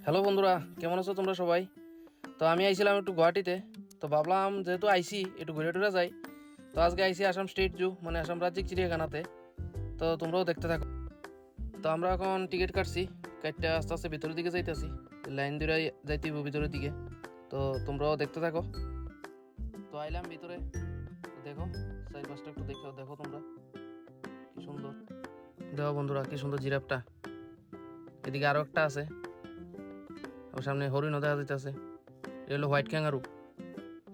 Hello বন্ধুরা, কেমন আছো তোমরা সবাই? তো আমি আইছিলাম একটু গুয়াহাটিতে। তো ভাবলাম যেহেতু আইসি একটু ঘুরে টুরে যাই। তো আজকে আইসি আসাম স্টেট জু, মানে আসাম রাজ্যিক চিড়িয়াখানাতে। তো তোমরাও দেখতে থাকো। তো আমরা এখন টিকিট কাটছি, কাটতে আস্তে আস্তে ভিতরের দিকে যাইতেছি। লাইন ধরে যাইতে ভিতরের দিকে। তো তোমরাও দেখতে থাকো। তো আইলাম ভিতরে, দেখো চারিপাশটা একটু দেখো, দেখো তোমরা কি সুন্দর। দেখো বন্ধুরা কি সুন্দর জিরাফটা। এদিকে আরো একটা আছে, ওর সামনে হরিণও দেখা যাইতেছে। এটা হলো হোয়াইট ক্যাঙ্গারু।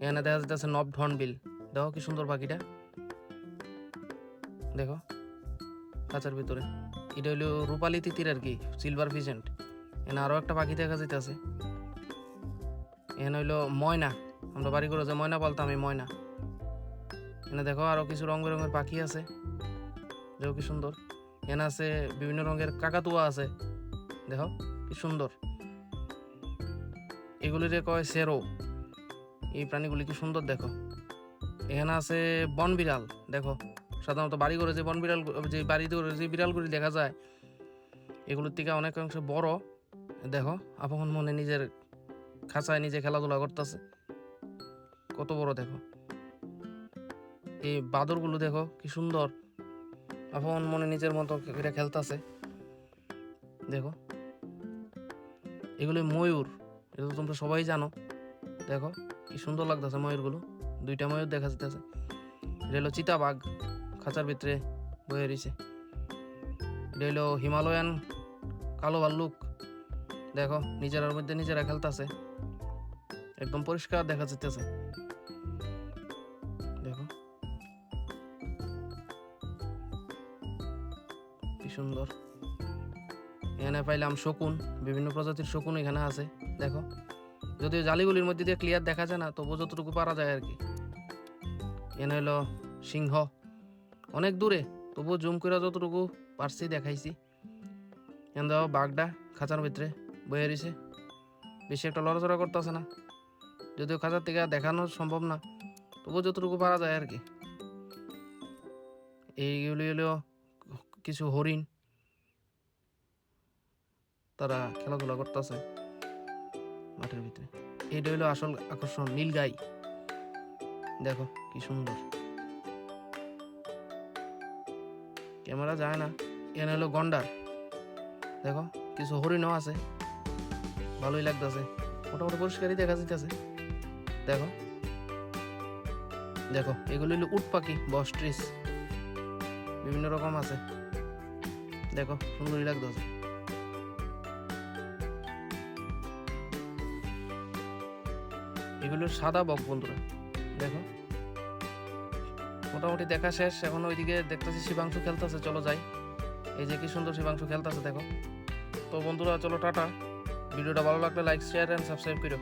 এখানে দেখা যাচ্ছে নব হর্নবিল। দেখো কি সুন্দর পাখিটা, দেখো খাঁচার ভিতরে। এটা হইলো রূপালি তিতির আর কি, সিলভার ফিজেন্ট। এখানে আরো একটা পাখি দেখা যাইতেছে। এখানে হইলো ময়না, আমরা বাড়ি করে যে ময়না পালতাম, এই ময়না। এখানে দেখো আরো কিছু রং বেরঙের পাখি আছে, দেখো কি সুন্দর। এখানে আছে বিভিন্ন রঙের কাকাতুয়া আছে, দেখো কি সুন্দর। এগুলিরে কয় সেরো। এই প্রাণীগুলি কি সুন্দর দেখো। এখানে আছে বন বিড়াল, দেখো সাধারণত বাড়ি করে যে বন বিড়াল, যে বাড়িতে যে বিড়ালগুলি দেখা যায়, এগুলোর থেকে অনেকাংশে বড়। দেখো আপন মনে নিজের খাঁচায় নিজে খেলাধুলা করতেছে, কত বড় দেখো। এই বাদরগুলো দেখো কি সুন্দর, আপন মনে নিজের মতো করে খেলতেছে, দেখো। এগুলো ময়ূর, এটা তো তোমরা সবাই জানো। দেখো কি সুন্দর লাগতেছে ময়ূরগুলো, দুইটা ময়ূর দেখা যাইতেছে। এটা হলো চিতাবাঘ, খাঁচার ভিতরে বয়ে রয়েছে। এটা হলো হিমালয়ান কালো ভাল্লুক, দেখো নিজেরার মধ্যে নিজেরা খেলতেছে, একদম পরিষ্কার দেখা যাইতেছে, দেখো কি সুন্দর। এখানে পাইলাম শকুন, বিভিন্ন প্রজাতির শকুন এখানে আছে, দেখো। যদিও জালিগুলির মধ্যে দিয়ে ক্লিয়ার দেখা যায় না, তবু যতটুকু পারা যায় আর কি। এখানে হলো সিংহ, অনেক দূরে, তবু জুম করে যতটুকু পারছি দেখাইছি। এখানে দেখো বাঘটা খাঁচার ভিতরে বয়ে রয়েছে, বেশি একটা লড়াচড়া করতেছে না, যদিও খাঁচার থেকে দেখানো সম্ভব না, তবু যতটুকু পারা যায় আর কি। এইগুলি হলো কিছু হরিণ, তারা খেলাধুলা করতেছে মাঠের ভিতরে। এইটা হলো আসল আকর্ষণ, নীলগাই, দেখো কি সুন্দর। ক্যামেরা যায় না। এখানে হলো গন্ডার, দেখো কিছু হরিণও আছে, ভালোই লাগতেছে, মোটামুটি পরিষ্কারই দেখা যাইতেছে, দেখো। দেখো এগুলো হলো উট পাখি, বস্ট্রিচ, বিভিন্ন রকম আছে, দেখো সুন্দরই লাগতেছে। এগুলো সাদা বক বন্ধুরা, দেখো। মোটামুটি দেখা শেষ, এখন ওইদিকে দেখতেছি শিবাংশু খেলতেছে, চলো যাই। এই যে কি সুন্দর শিবাংশু খেলতেছে, দেখো। তো বন্ধুরা চলো টাটা। ভিডিওটা ভালো লাগলে লাইক, শেয়ার এন্ড সাবস্ক্রাইব করো।